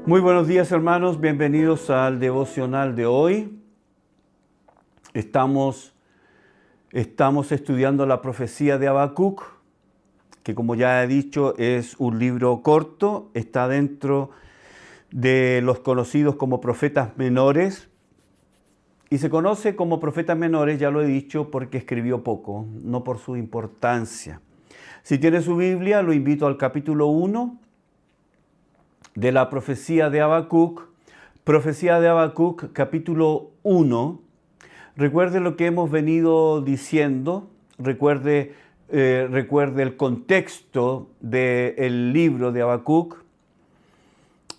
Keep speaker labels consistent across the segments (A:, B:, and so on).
A: Muy buenos días, hermanos, bienvenidos al devocional de hoy. Estamos estudiando la profecía de Habacuc, que como ya he dicho es un libro corto, está dentro de los conocidos como profetas menores y se conoce como profetas menores, ya lo he dicho, porque escribió poco, no por su importancia. Si tiene su Biblia, lo invito al capítulo 1 de la profecía de Habacuc, capítulo 1. Recuerde lo que hemos venido diciendo, recuerde el contexto del libro de Habacuc.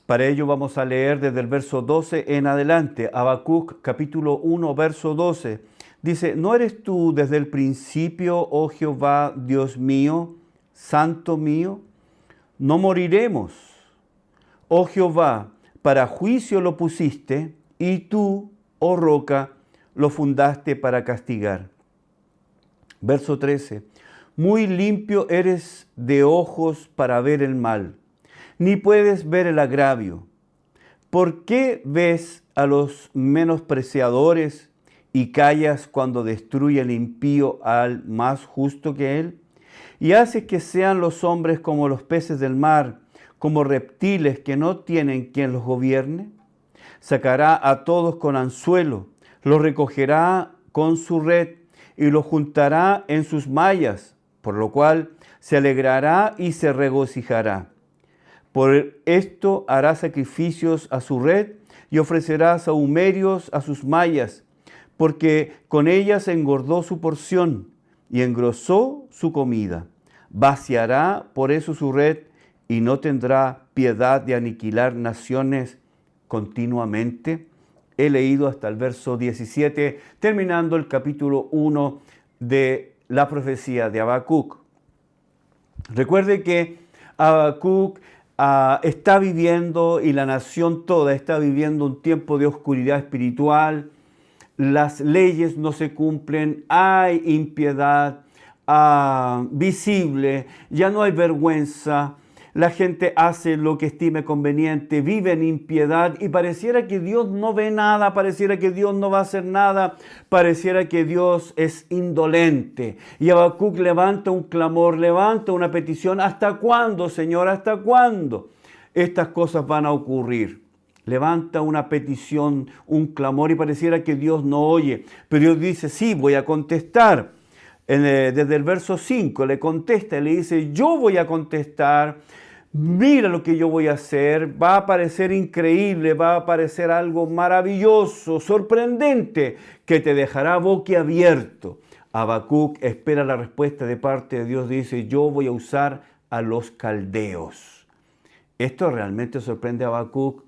A: Para ello vamos a leer desde el verso 12 en adelante. Habacuc, capítulo 1, verso 12. Dice, ¿no eres tú desde el principio, oh Jehová, Dios mío, santo mío? No moriremos. Oh Jehová, para juicio lo pusiste, y tú, oh roca, lo fundaste para castigar. Verso 13. Muy limpio eres de ojos para ver el mal, ni puedes ver el agravio. ¿Por qué ves a los menospreciadores y callas cuando destruye el impío al más justo que él? Y haces que sean los hombres como los peces del mar, como reptiles que no tienen quien los gobierne. Sacará a todos con anzuelo, los recogerá con su red y los juntará en sus mallas, por lo cual se alegrará y se regocijará. Por esto hará sacrificios a su red y ofrecerá sahumerios a sus mallas, porque con ellas engordó su porción y engrosó su comida. Vaciará por eso su red y no tendrá piedad de aniquilar naciones continuamente. He leído hasta el verso 17, terminando el capítulo 1 de la profecía de Habacuc. Recuerde que Habacuc está viviendo, y la nación toda está viviendo, un tiempo de oscuridad espiritual. Las leyes no se cumplen, hay impiedad visible, ya no hay vergüenza. La gente hace lo que estime conveniente, vive en impiedad y pareciera que Dios no ve nada, pareciera que Dios no va a hacer nada, pareciera que Dios es indolente. Y Habacuc levanta un clamor, levanta una petición. ¿Hasta cuándo, Señor? ¿Hasta cuándo estas cosas van a ocurrir? Levanta una petición, un clamor y pareciera que Dios no oye. Pero Dios dice, sí, voy a contestar. Desde el verso 5 le contesta y le dice, yo voy a contestar. Mira lo que yo voy a hacer, va a parecer increíble, va a parecer algo maravilloso, sorprendente, que te dejará boquiabierto. Habacuc espera la respuesta de parte de Dios, dice, yo voy a usar a los caldeos. Esto realmente sorprende a Habacuc,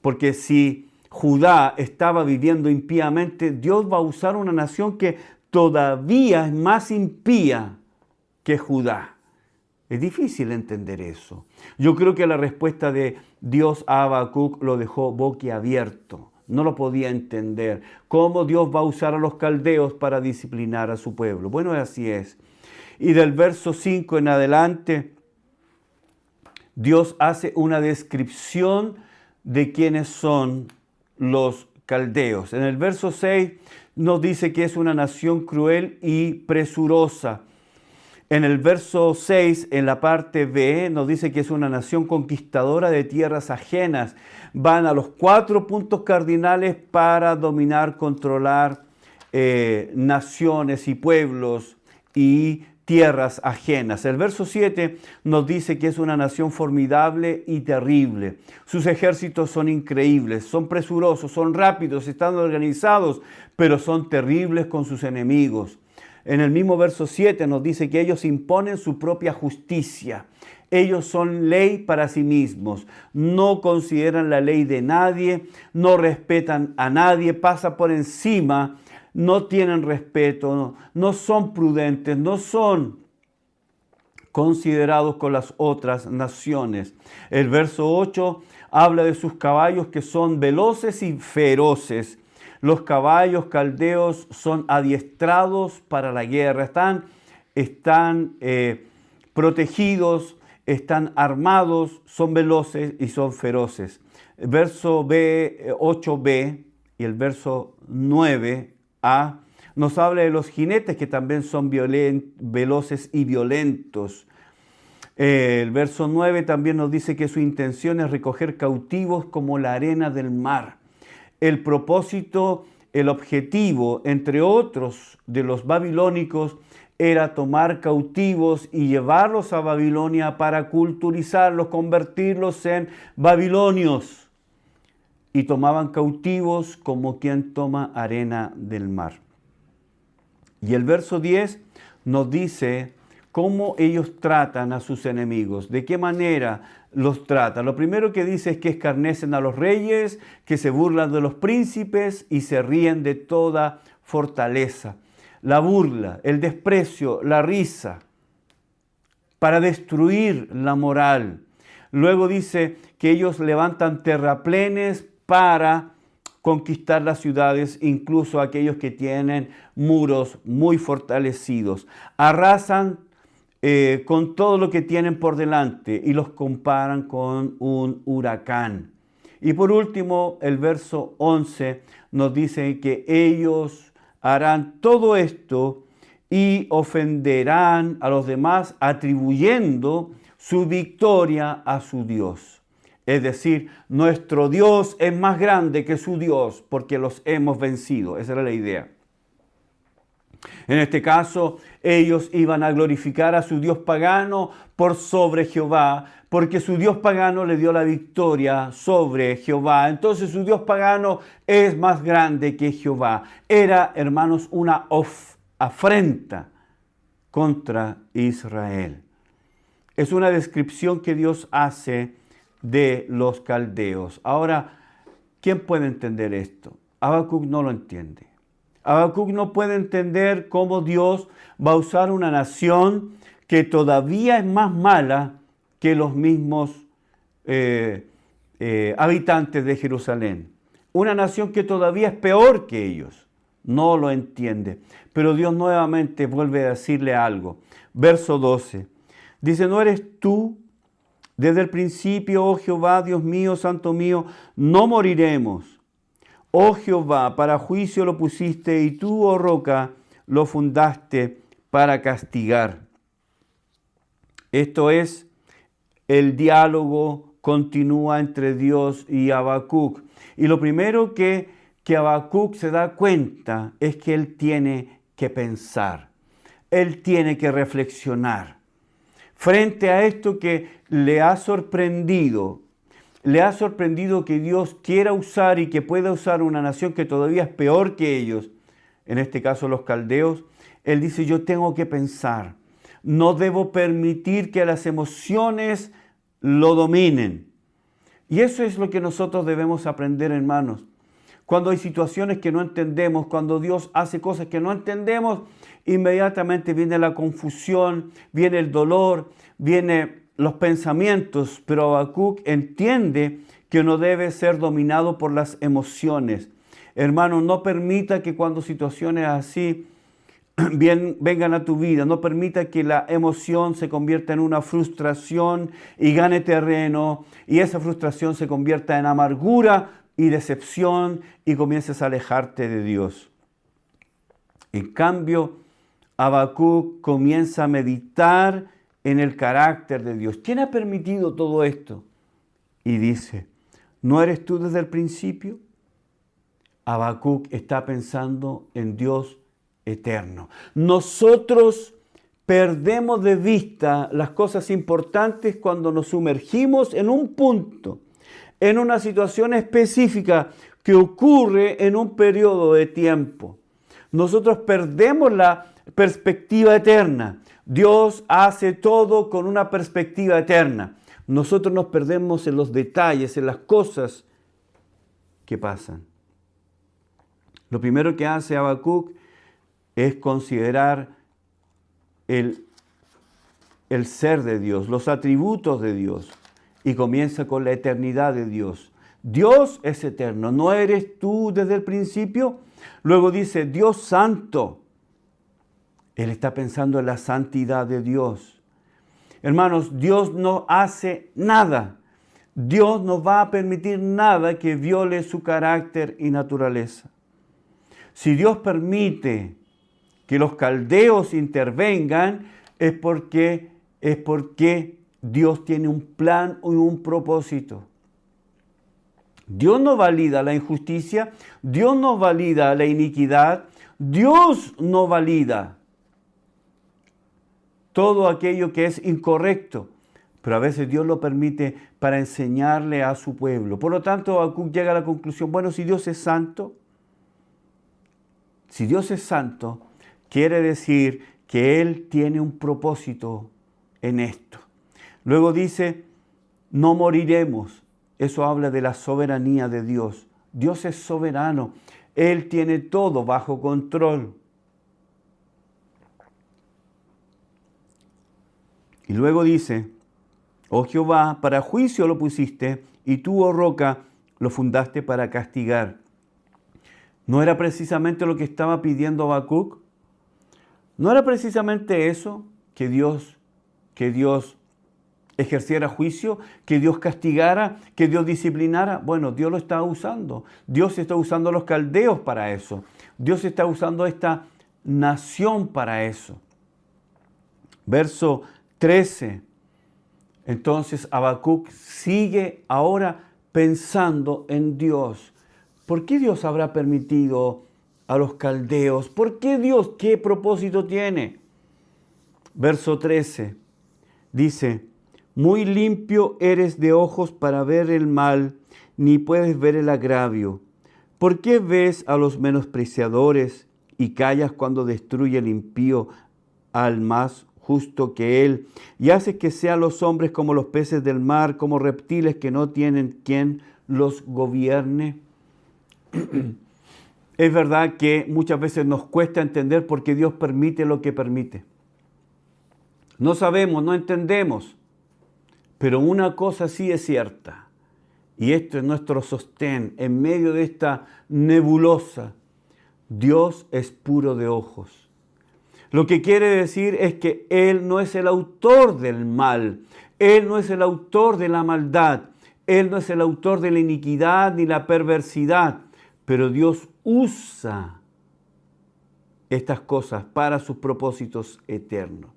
A: porque si Judá estaba viviendo impíamente, Dios va a usar una nación que todavía es más impía que Judá. Es difícil entender eso. Yo creo que la respuesta de Dios a Habacuc lo dejó boquiabierto. No lo podía entender. ¿Cómo Dios va a usar a los caldeos para disciplinar a su pueblo? Bueno, así es. Y del verso 5 en adelante, Dios hace una descripción de quiénes son los caldeos. En el verso 6 nos dice que es una nación cruel y presurosa. En el verso 6, en la parte B, nos dice que es una nación conquistadora de tierras ajenas. Van a los 4 puntos cardinales para dominar, controlar naciones y pueblos y tierras ajenas. El verso 7 nos dice que es una nación formidable y terrible. Sus ejércitos son increíbles, son presurosos, son rápidos, están organizados, pero son terribles con sus enemigos. En el mismo verso 7 nos dice que ellos imponen su propia justicia. Ellos son ley para sí mismos, no consideran la ley de nadie, no respetan a nadie, pasan por encima, no tienen respeto, no son prudentes, no son considerados con las otras naciones. El verso 8 habla de sus caballos que son veloces y feroces. Los caballos caldeos son adiestrados para la guerra, están protegidos, están armados, son veloces y son feroces. El verso B, 8b y el verso 9a nos habla de los jinetes que también son veloces y violentos. El verso 9 también nos dice que su intención es recoger cautivos como la arena del mar. El propósito, el objetivo, entre otros, de los babilónicos era tomar cautivos y llevarlos a Babilonia para culturizarlos, convertirlos en babilonios. Y tomaban cautivos como quien toma arena del mar. Y el verso 10 nos dice cómo ellos tratan a sus enemigos, de qué manera los tratan. Lo primero que dice es que escarnecen a los reyes, que se burlan de los príncipes y se ríen de toda fortaleza. La burla, el desprecio, la risa, para destruir la moral. Luego dice que ellos levantan terraplenes para conquistar las ciudades, incluso aquellos que tienen muros muy fortalecidos. Arrasan con todo lo que tienen por delante y los comparan con un huracán. Y por último, el verso 11 nos dice que ellos harán todo esto y ofenderán a los demás atribuyendo su victoria a su Dios. Es decir, nuestro Dios es más grande que su Dios porque los hemos vencido. Esa era la idea. En este caso, ellos iban a glorificar a su Dios pagano por sobre Jehová, porque su Dios pagano le dio la victoria sobre Jehová. Entonces su Dios pagano es más grande que Jehová. Era, hermanos, una afrenta contra Israel. Es una descripción que Dios hace de los caldeos. Ahora, ¿quién puede entender esto? Habacuc no lo entiende. Habacuc no puede entender cómo Dios va a usar una nación que todavía es más mala que los mismos habitantes de Jerusalén. Una nación que todavía es peor que ellos. No lo entiende. Pero Dios nuevamente vuelve a decirle algo. Verso 12. Dice, ¿no eres tú desde el principio, oh Jehová, Dios mío, santo mío? No moriremos. Oh Jehová, para juicio lo pusiste, y tú, oh roca, lo fundaste para castigar. Esto es, el diálogo continúa entre Dios y Habacuc. Y lo primero que Habacuc se da cuenta es que él tiene que pensar. Él tiene que reflexionar. Frente a esto que le ha sorprendido que Dios quiera usar y que pueda usar una nación que todavía es peor que ellos, en este caso los caldeos. Él dice, yo tengo que pensar, no debo permitir que las emociones lo dominen. Y eso es lo que nosotros debemos aprender, hermanos. Cuando hay situaciones que no entendemos, cuando Dios hace cosas que no entendemos, inmediatamente viene la confusión, viene el dolor, viene los pensamientos, pero Habacuc entiende que no debe ser dominado por las emociones. Hermano, no permita que cuando situaciones así vengan a tu vida, no permita que la emoción se convierta en una frustración y gane terreno, y esa frustración se convierta en amargura y decepción y comiences a alejarte de Dios. En cambio, Habacuc comienza a meditar en el carácter de Dios. ¿Quién ha permitido todo esto? Y dice, ¿no eres tú desde el principio? Habacuc está pensando en Dios eterno. Nosotros perdemos de vista las cosas importantes cuando nos sumergimos en un punto, en una situación específica que ocurre en un periodo de tiempo. Nosotros perdemos la perspectiva eterna. Dios hace todo con una perspectiva eterna. Nosotros nos perdemos en los detalles, en las cosas que pasan. Lo primero que hace Habacuc es considerar el ser de Dios, los atributos de Dios, y comienza con la eternidad de Dios. Dios es eterno, ¿no eres tú desde el principio? Luego dice, Dios santo. Él está pensando en la santidad de Dios. Hermanos, Dios no hace nada. Dios no va a permitir nada que viole su carácter y naturaleza. Si Dios permite que los caldeos intervengan, es porque Dios tiene un plan y un propósito. Dios no valida la injusticia, Dios no valida la iniquidad, Dios no valida todo aquello que es incorrecto, pero a veces Dios lo permite para enseñarle a su pueblo. Por lo tanto, Habacuc llega a la conclusión, bueno, si Dios es santo, quiere decir que Él tiene un propósito en esto. Luego dice, no moriremos. Eso habla de la soberanía de Dios. Dios es soberano. Él tiene todo bajo control. Y luego dice, oh Jehová, para juicio lo pusiste, y tú, oh roca, lo fundaste para castigar. ¿No era precisamente lo que estaba pidiendo Habacuc? ¿No era precisamente eso que Dios ejerciera juicio, que Dios castigara, que Dios disciplinara? Bueno, Dios lo está usando. Dios está usando a los caldeos para eso. Dios está usando a esta nación para eso. Verso 13. Entonces Habacuc sigue ahora pensando en Dios. ¿Por qué Dios habrá permitido a los caldeos? ¿Por qué Dios? ¿Qué propósito tiene? Verso 13 dice, muy limpio eres de ojos para ver el mal, ni puedes ver el agravio. ¿Por qué ves a los menospreciadores y callas cuando destruye el impío al más justo que él? Y haces que sean los hombres como los peces del mar, como reptiles que no tienen quien los gobierne. Es verdad que muchas veces nos cuesta entender por qué Dios permite lo que permite. No sabemos, no entendemos. Pero una cosa sí es cierta, y esto es nuestro sostén en medio de esta nebulosa. Dios es puro de ojos. Lo que quiere decir es que Él no es el autor del mal, Él no es el autor de la maldad, Él no es el autor de la iniquidad ni la perversidad, pero Dios usa estas cosas para sus propósitos eternos.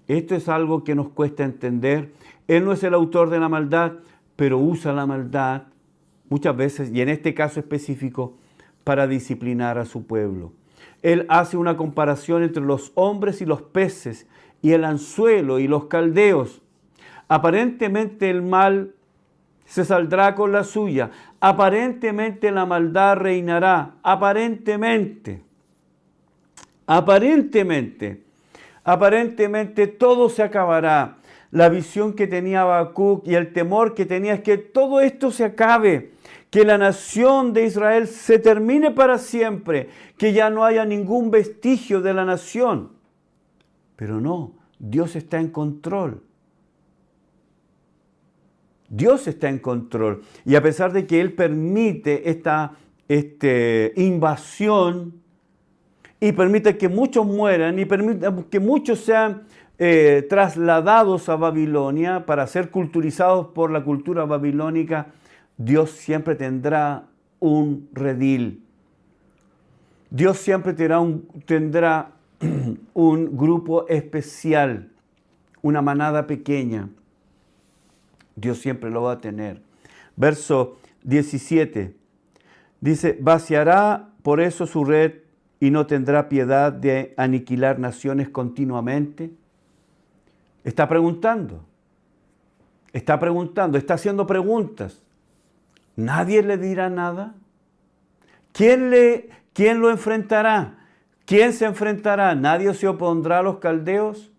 A: Esto es algo que nos cuesta entender. Él no es el autor de la maldad, pero usa la maldad muchas veces, y en este caso específico, para disciplinar a su pueblo. Él hace una comparación entre los hombres y los peces, y el anzuelo y los caldeos. Aparentemente el mal se saldrá con la suya. Aparentemente la maldad reinará. Aparentemente todo se acabará. La visión que tenía Habacuc y el temor que tenía es que todo esto se acabe, que la nación de Israel se termine para siempre, que ya no haya ningún vestigio de la nación. Pero no, Dios está en control. Dios está en control. Y a pesar de que Él permite esta invasión, y permite que muchos mueran, y permite que muchos sean trasladados a Babilonia para ser culturizados por la cultura babilónica, Dios siempre tendrá un redil. Dios siempre tendrá un grupo especial, una manada pequeña. Dios siempre lo va a tener. Verso 17 dice, vaciará por eso su red y no tendrá piedad de aniquilar naciones continuamente. Está preguntando, está haciendo preguntas. ¿Nadie le dirá nada? ¿Quién lo enfrentará? ¿Quién se enfrentará? ¿Nadie se opondrá a los caldeos?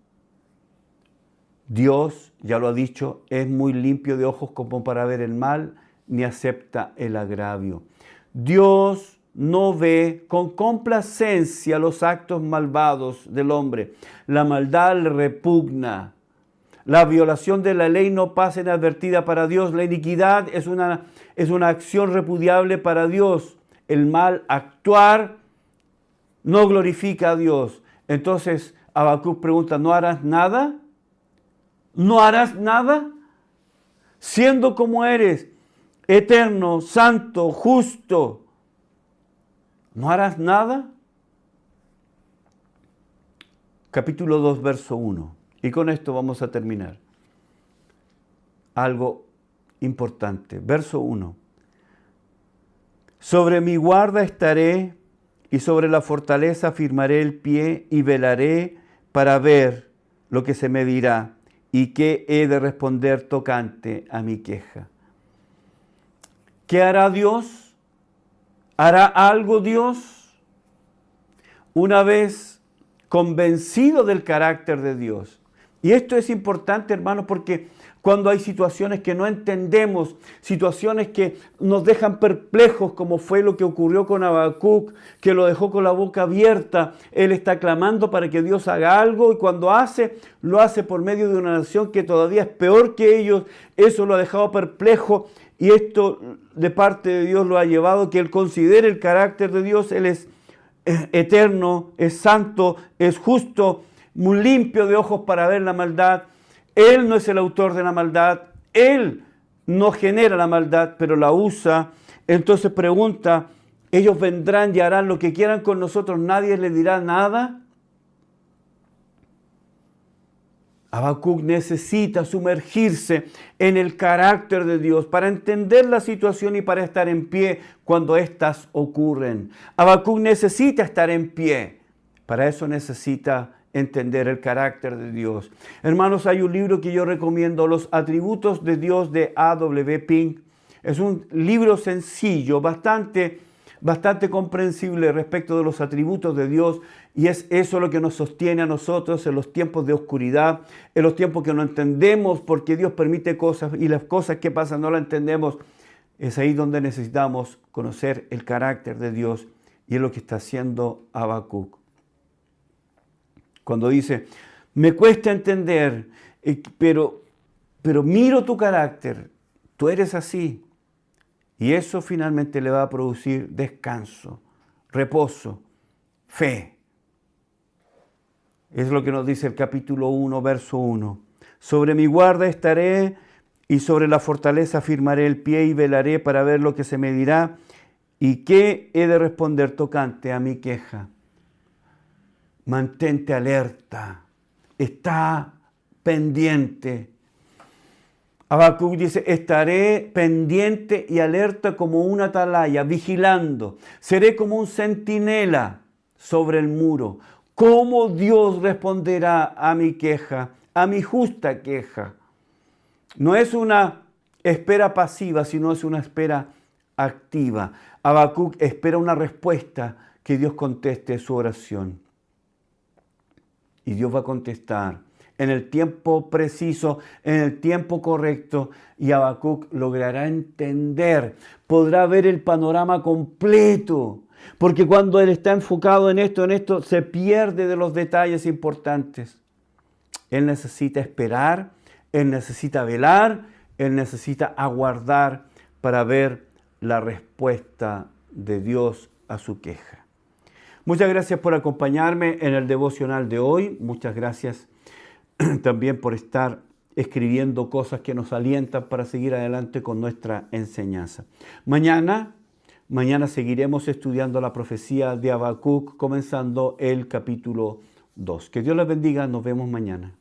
A: Dios, ya lo ha dicho, es muy limpio de ojos como para ver el mal, ni acepta el agravio. Dios no ve con complacencia los actos malvados del hombre. La maldad le repugna. La violación de la ley no pasa inadvertida para Dios. La iniquidad es una acción repudiable para Dios. El mal actuar no glorifica a Dios. Entonces Habacuc pregunta, ¿no harás nada? ¿No harás nada? Siendo como eres, eterno, santo, justo, ¿no harás nada? Capítulo 2, verso 1. Y con esto vamos a terminar. Algo importante. Verso 1. Sobre mi guarda estaré y sobre la fortaleza firmaré el pie y velaré para ver lo que se me dirá y qué he de responder tocante a mi queja. ¿Qué hará Dios? ¿Hará algo Dios? Una vez convencido del carácter de Dios. Y esto es importante, hermanos, porque cuando hay situaciones que no entendemos, situaciones que nos dejan perplejos, como fue lo que ocurrió con Habacuc, que lo dejó con la boca abierta, él está clamando para que Dios haga algo y cuando lo hace por medio de una nación que todavía es peor que ellos, eso lo ha dejado perplejo y esto de parte de Dios lo ha llevado que él considere el carácter de Dios, él es eterno, es santo, es justo, muy limpio de ojos para ver la maldad. Él no es el autor de la maldad, Él no genera la maldad, pero la usa. Entonces pregunta, ellos vendrán y harán lo que quieran con nosotros, nadie les dirá nada. Habacuc necesita sumergirse en el carácter de Dios para entender la situación y para estar en pie cuando éstas ocurren. Habacuc necesita estar en pie, para eso necesita entender el carácter de Dios. Hermanos, hay un libro que yo recomiendo, Los atributos de Dios de A.W. Pink. Es un libro sencillo, bastante comprensible respecto de los atributos de Dios y es eso lo que nos sostiene a nosotros en los tiempos de oscuridad, en los tiempos que no entendemos porque Dios permite cosas y las cosas que pasan no las entendemos. Es ahí donde necesitamos conocer el carácter de Dios y es lo que está haciendo Habacuc. Cuando dice, me cuesta entender, pero miro tu carácter, tú eres así. Y eso finalmente le va a producir descanso, reposo, fe. Es lo que nos dice el capítulo 1, verso 1. Sobre mi guarda estaré y sobre la fortaleza firmaré el pie y velaré para ver lo que se me dirá y qué he de responder tocante a mi queja. Mantente alerta, está pendiente. Habacuc dice, estaré pendiente y alerta como una atalaya, vigilando. Seré como un centinela sobre el muro. ¿Cómo Dios responderá a mi queja, a mi justa queja? No es una espera pasiva, sino es una espera activa. Habacuc espera una respuesta que Dios conteste su oración. Y Dios va a contestar en el tiempo preciso, en el tiempo correcto, y Habacuc logrará entender, podrá ver el panorama completo, porque cuando él está enfocado en esto, se pierde de los detalles importantes. Él necesita esperar, él necesita velar, él necesita aguardar para ver la respuesta de Dios a su queja. Muchas gracias por acompañarme en el devocional de hoy. Muchas gracias también por estar escribiendo cosas que nos alientan para seguir adelante con nuestra enseñanza. Mañana seguiremos estudiando la profecía de Habacuc, comenzando el capítulo 2. Que Dios les bendiga. Nos vemos mañana.